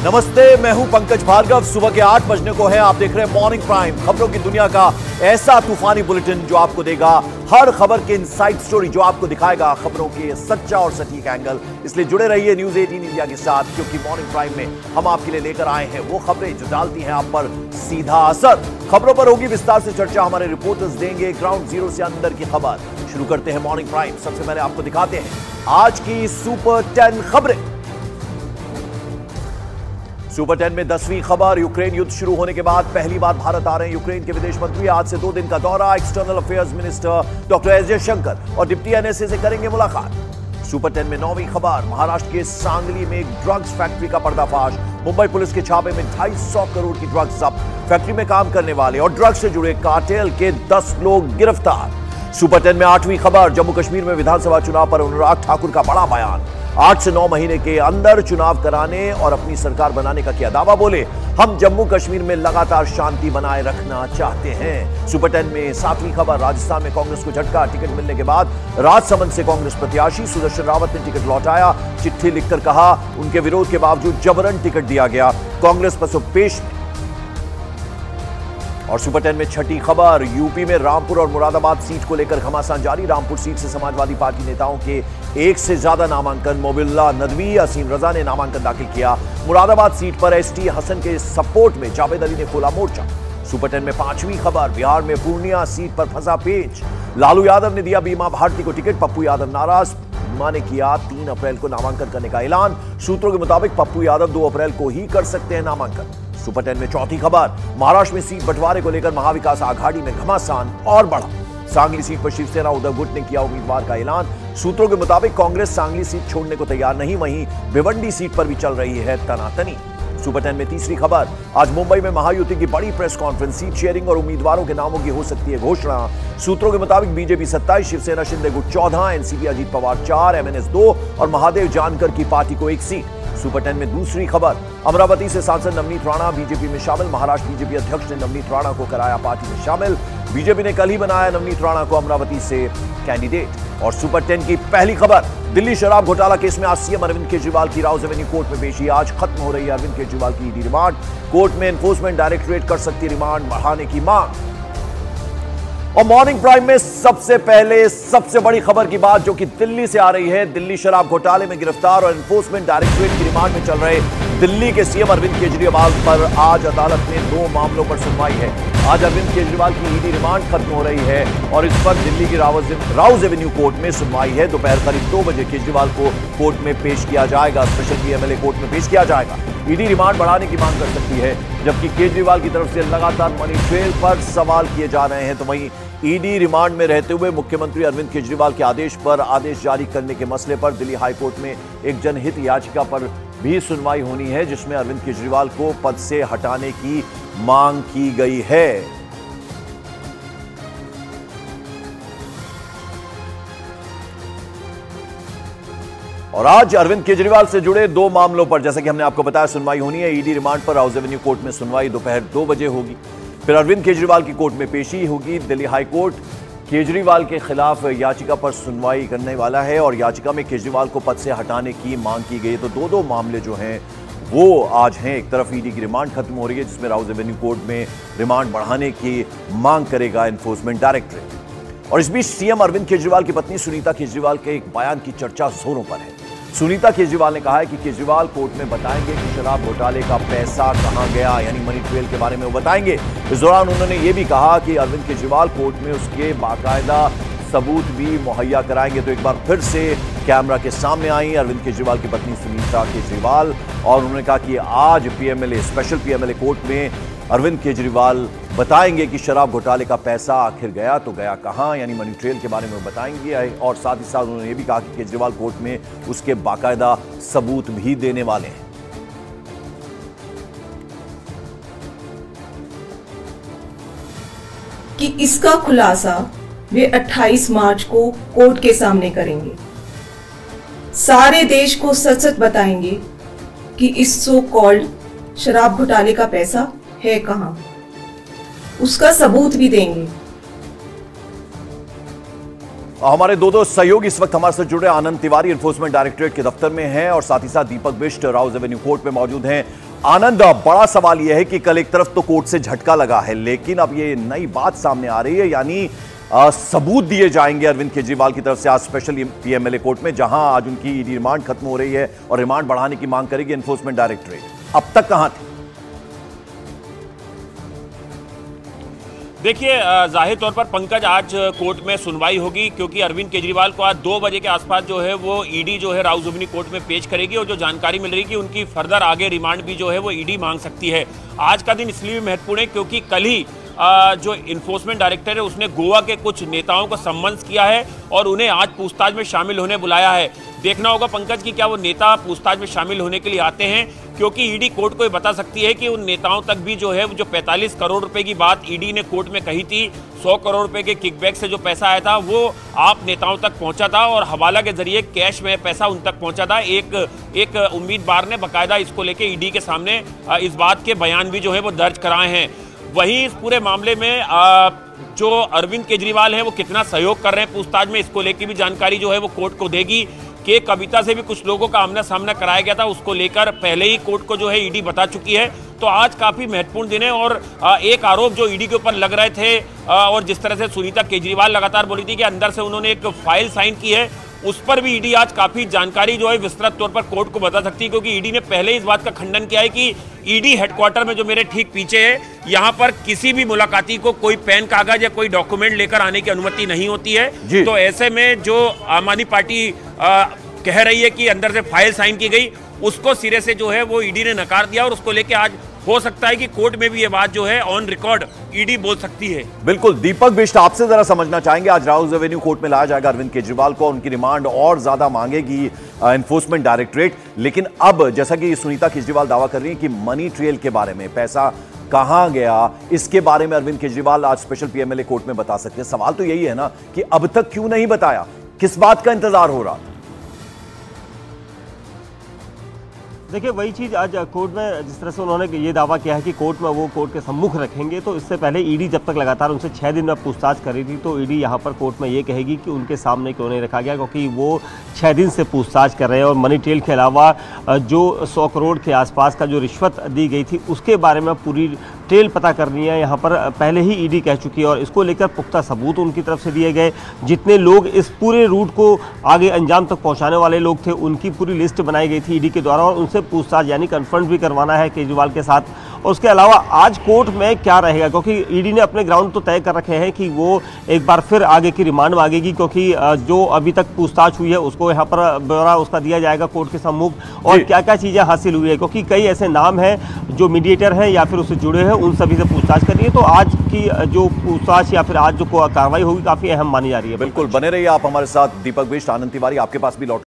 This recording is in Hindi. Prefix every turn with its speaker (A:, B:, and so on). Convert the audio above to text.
A: नमस्ते, मैं हूं पंकज भार्गव। सुबह के 8 बजने को है। आप देख रहे हैं मॉर्निंग प्राइम, खबरों की दुनिया का ऐसा तूफानी बुलेटिन जो आपको देगा हर खबर के इनसाइड स्टोरी, जो आपको दिखाएगा खबरों के सच्चा और सटीक एंगल। इसलिए जुड़े रहिए न्यूज 18 इंडिया के साथ, क्योंकि मॉर्निंग प्राइम में हम आपके लिए लेकर आए हैं वो खबरें जो डालती हैं आप पर सीधा असर। खबरों पर होगी विस्तार से चर्चा, हमारे रिपोर्टर्स देंगे ग्राउंड जीरो से अंदर की खबर। शुरू करते हैं मॉर्निंग प्राइम। सबसे पहले आपको दिखाते हैं आज की सुपर 10 खबरें। सुपर 10 में 10वीं खबर, यूक्रेन युद्ध शुरू होने के बाद पहली बार भारत आ रहे हैं यूक्रेन के विदेश मंत्री। आज से 2 दिन का दौरा। External affairs minister doctor S Jaishankar और डिप्टी एनएसए से करेंगे मुलाकात। सुपर 10 में 9वीं खबर, महाराष्ट्र के सांगली में एक ड्रग्स फैक्ट्री का पर्दाफाश। मुंबई पुलिस के छापे में 250 करोड़ की ड्रग्स जब्त। फैक्ट्री में काम करने वाले और ड्रग्स से जुड़े कार्टेल के 10 लोग गिरफ्तार। सुपर 10 में 8वीं खबर, जम्मू कश्मीर में विधानसभा चुनाव पर अनुराग ठाकुर का बड़ा बयान। 8 से 9 महीने के अंदर चुनाव कराने और अपनी सरकार बनाने का किया दावा। बोले, हम जम्मू कश्मीर में लगातार शांति बनाए रखना चाहते हैं। सुपर 10 में 7वीं खबर, राजस्थान में कांग्रेस को झटका। टिकट मिलने के बाद राजसमंद से कांग्रेस प्रत्याशी सुदर्शन रावत ने टिकट लौटाया। चिट्ठी लिखकर कहा उनके विरोध के बावजूद जबरन टिकट दिया गया। कांग्रेस पसोपेश। और सुपर 10 में 6ठी खबर, यूपी में रामपुर और मुरादाबाद सीट को लेकर घमासान जारी। रामपुर सीट से समाजवादी पार्टी नेताओं के 1 से ज्यादा नामांकन। मोबिल्ला नदवी, असीम रजा ने नामांकन दाखिल किया। मुरादाबाद सीट पर एसटी हसन के सपोर्ट में जावेद अली ने खोला मोर्चा। सुपर 10 में 5वीं खबर, बिहार में पूर्णिया सीट पर फंसा पेच। लालू यादव ने दिया बीमा भारती को टिकट। पप्पू यादव नाराज, बीमा ने किया 3 अप्रैल को नामांकन करने का ऐलान। सूत्रों के मुताबिक पप्पू यादव 2 अप्रैल को ही कर सकते हैं नामांकन। सुपर 10 में 4थी खबर, महाराष्ट्र में सीट बंटवारे को लेकर महाविकास आघाड़ी में घमासान और बढ़ा। सांगली सीट पर शिवसेना उद्धव गुट ने किया उम्मीदवार का ऐलान। सूत्रों के मुताबिक कांग्रेस सांगली सीट छोड़ने को तैयार नहीं, वहीं भिवंडी सीट पर भी चल रही है तनातनी। सुपर 10 में 3री खबर, आज मुंबई में महायुति की बड़ी प्रेस कॉन्फ्रेंस। सीट शेयरिंग और उम्मीदवारों के नामों की हो सकती है घोषणा। सूत्रों के मुताबिक बीजेपी 27, शिवसेना शिंदे गुट 14, एनसीपी अजीत पवार 4, एमएनएस 2 और महादेव जानकर की पार्टी को 1 सीट। सुपर 10 में 2री खबर, अमरावती से सांसद नवनीत राणा बीजेपी में शामिल। महाराष्ट्र बीजेपी अध्यक्ष ने नवनीत राणा को कराया पार्टी में शामिल। बीजेपी ने कल ही बनाया नवनीत राणा को अमरावती से कैंडिडेट। और सुपर 10 की पहली खबर, दिल्ली शराब घोटाला केस में आज सीएम अरविंद केजरीवाल की राउज एवेन्यू कोर्ट में पेशी। आज खत्म हो रही है अरविंद केजरीवाल की ईडी रिमांड। कोर्ट में एनफोर्समेंट डायरेक्टरेट कर सकती रिमांड बढ़ाने की मांग। और मॉर्निंग प्राइम में सबसे पहले सबसे बड़ी खबर की बात जो कि दिल्ली से आ रही है। दिल्ली शराब घोटाले में गिरफ्तार और एनफोर्समेंट डायरेक्टरेट की रिमांड में चल रहे दिल्ली के सीएम अरविंद केजरीवाल पर आज अदालत में 2 मामलों पर सुनवाई है। आज अरविंद केजरीवाल की ईडी रिमांड खत्म हो रही है और इस पर दिल्ली की राउज एवेन्यू कोर्ट में सुनवाई है। दोपहर करीब 2 बजे केजरीवाल को कोर्ट में पेश किया जाएगा। स्पेशल पीएमएलए कोर्ट में पेश किया जाएगा। ईडी रिमांड बढ़ाने की मांग कर सकती है, जबकि केजरीवाल की तरफ से लगातार मनी ट्रेल पर सवाल किए जा रहे हैं। तो वहीं ईडी रिमांड में रहते हुए मुख्यमंत्री अरविंद केजरीवाल के आदेश पर आदेश जारी करने के मसले पर दिल्ली हाईकोर्ट में एक जनहित याचिका पर भी सुनवाई होनी है, जिसमें अरविंद केजरीवाल को पद से हटाने की मांग की गई है। और आज अरविंद केजरीवाल से जुड़े 2 मामलों पर, जैसा कि हमने आपको बताया, सुनवाई होनी है। ईडी रिमांड पर राउज एवेन्यू कोर्ट में सुनवाई दोपहर 2 बजे होगी। फिर अरविंद केजरीवाल की कोर्ट में पेशी होगी। दिल्ली हाईकोर्ट केजरीवाल के खिलाफ याचिका पर सुनवाई करने वाला है और याचिका में केजरीवाल को पद से हटाने की मांग की गई। तो 2 मामले जो हैं वो आज हैं। एक तरफ ईडी की रिमांड खत्म हो रही है, जिसमें राउज एवेन्यू कोर्ट में रिमांड बढ़ाने की मांग करेगा एनफोर्समेंट डायरेक्टरेट। और इस बीच सीएम अरविंद केजरीवाल की पत्नी सुनीता केजरीवाल के एक बयान की चर्चा जोरों पर है। सुनीता केजरीवाल ने कहा है कि केजरीवाल कोर्ट में बताएंगे कि शराब घोटाले का पैसा कहां गया, यानी मनी ट्रेल के बारे में वो बताएंगे। इस दौरान उन्होंने ये भी कहा कि अरविंद केजरीवाल कोर्ट में उसके बाकायदा सबूत भी मुहैया कराएंगे। तो एक बार फिर से कैमरा के सामने आई अरविंद केजरीवाल की पत्नी सुनीता केजरीवाल और उन्होंने कहा कि आज पीएमएलए, स्पेशल पीएमएलए कोर्ट में अरविंद केजरीवाल बताएंगे कि शराब घोटाले का पैसा आखिर गया तो गया कहां, यानी मनी ट्रेल के बारे में बताएंगे। और साथ ही साथ उन्होंने ये भी कहा कि केजरीवाल कोर्ट में उसके बाकायदा सबूत भी देने वाले हैं।
B: कि इसका खुलासा वे 28 मार्च को कोर्ट के सामने करेंगे। सारे देश को सच सच बताएंगे कि इस सो कॉल्ड शराब घोटाले का पैसा है कहां, उसका सबूत भी देंगे।
A: हमारे 2 सहयोगी इस वक्त हमारे साथ जुड़े। आनंद तिवारी एनफोर्समेंट डायरेक्टरेट के दफ्तर में हैं और साथ ही साथ दीपक बिष्ट राउज एवेन्यू कोर्ट में मौजूद हैं। आनंद, बड़ा सवाल यह है कि कल एक तरफ तो कोर्ट से झटका लगा है, लेकिन अब ये नई बात सामने आ रही है, यानी सबूत दिए जाएंगे अरविंद केजरीवाल की तरफ से आज स्पेशल पीएमएलए कोर्ट में, जहां आज उनकी ईडी रिमांड खत्म हो रही है और रिमांड बढ़ाने की मांग करेगी एनफोर्समेंट डायरेक्टरेट। अब तक कहां थे?
C: देखिए, जाहिर तौर पर पंकज, आज कोर्ट में सुनवाई होगी, क्योंकि अरविंद केजरीवाल को आज 2 बजे के आसपास जो है वो ईडी जो है राउजुबिनी कोर्ट में पेश करेगी, और जो जानकारी मिल रही है कि उनकी फर्दर आगे रिमांड भी जो है वो ईडी मांग सकती है। आज का दिन इसलिए भी महत्वपूर्ण है क्योंकि कल ही जो इन्फोर्समेंट डायरेक्टर है उसने गोवा के कुछ नेताओं को सम्मन्स किया है और उन्हें आज पूछताछ में शामिल होने बुलाया है। देखना होगा पंकज कि क्या वो नेता पूछताछ में शामिल होने के लिए आते हैं, क्योंकि ईडी कोर्ट को ये बता सकती है कि उन नेताओं तक भी जो है जो 45 करोड़ रुपए की बात ईडी ने कोर्ट में कही थी, 100 करोड़ रुपए के किकबैक से जो पैसा आया था वो आप नेताओं तक पहुंचा था और हवाला के जरिए कैश में पैसा उन तक पहुंचा था। एक उम्मीदवार ने बाकायदा इसको लेके ईडी के सामने इस बात के बयान भी जो है वो दर्ज कराए हैं। वहीं इस पूरे मामले में जो अरविंद केजरीवाल हैं वो कितना सहयोग कर रहे हैं पूछताछ में, इसको लेकर भी जानकारी जो है वो कोर्ट को देगी। कि कविता से भी कुछ लोगों का आमना सामना कराया गया था, उसको लेकर पहले ही कोर्ट को जो है ईडी बता चुकी है। तो आज काफी महत्वपूर्ण दिन है और एक आरोप जो ईडी के ऊपर लग रहे थे और जिस तरह से सुनीता केजरीवाल लगातार बोली थी कि अंदर से उन्होंने एक फाइल साइन की है, उस पर भी ईडी आज काफी जानकारी जो है विस्तृत तौर पर कोर्ट को बता सकती है, क्योंकि ईडी ने पहले इस बात का खंडन किया है कि ईडी हेडक्वार्टर में जो मेरे ठीक पीछे है, यहां पर किसी भी मुलाकाती को कोई पेन कागज या कोई डॉक्यूमेंट लेकर आने की अनुमति नहीं होती है। तो ऐसे में जो आम आदमी पार्टी कह रही है कि अंदर से फाइल साइन की गई, उसको सिरे से जो है वो ईडी ने नकार दिया और उसको लेके आज हो सकता है कि कोर्ट में भी ये बात जो है ऑन रिकॉर्ड ईडी बोल सकती है।
A: बिल्कुल। दीपक बिष्ट, आपसे जरा समझना चाहेंगे, आज राउज एवेन्यू कोर्ट में लाया जाएगा अरविंद केजरीवाल को, उनकी रिमांड और ज्यादा मांगेगी एनफोर्समेंट डायरेक्टरेट, लेकिन अब जैसा कि सुनीता केजरीवाल दावा कर रही है कि मनी ट्रेल के बारे में, पैसा कहां गया, इसके बारे में अरविंद केजरीवाल आज स्पेशल पीएमएलए कोर्ट में बता सकते हैं। सवाल तो यही है ना कि अब तक क्यों नहीं बताया, किस बात का इंतजार हो रहा?
D: देखिए, वही चीज़ आज कोर्ट में जिस तरह से उन्होंने ये दावा किया है कि कोर्ट में वो कोर्ट के सम्मुख रखेंगे, तो इससे पहले ईडी जब तक लगातार उनसे 6 दिन में पूछताछ कर रही थी, तो ईडी यहाँ पर कोर्ट में ये कहेगी कि उनके सामने क्यों नहीं रखा गया, क्योंकि वो 6 दिन से पूछताछ कर रहे हैं और मनी ट्रेल के अलावा जो 100 करोड़ के आसपास का जो रिश्वत दी गई थी उसके बारे में पूरी ट्रेल पता करनी है, यहाँ पर पहले ही ईडी कह चुकी है और इसको लेकर पुख्ता सबूत उनकी तरफ से दिए गए। जितने लोग इस पूरे रूट को आगे अंजाम तक पहुँचाने वाले लोग थे, उनकी पूरी लिस्ट बनाई गई थी ईडी के द्वारा और उनसे पूछताछ यानी कन्फ्रंट भी करवाना है केजरीवाल के साथ। और उसके अलावा आज कोर्ट में क्या रहेगा, क्योंकि ईडी ने अपने ग्राउंड तो तय कर रखे हैं कि वो एक बार फिर आगे की रिमांड मांगेगी, क्योंकि जो अभी तक पूछताछ हुई है उसको यहाँ पर ब्यौरा उसका दिया जाएगा कोर्ट के सम्मुख और क्या क्या चीज़ें हासिल हुई है, क्योंकि कई ऐसे नाम हैं जो मीडिएटर हैं या फिर उससे जुड़े हैं, उन सभी से पूछताछ करिए। तो आज की जो पूछताछ या फिर आज जो कार्रवाई होगी काफ़ी अहम मानी जा रही है।
A: बिल्कुल, बने रहिए आप हमारे साथ। दीपक बिष्ट, आनंद तिवारी आपके पास भी लौट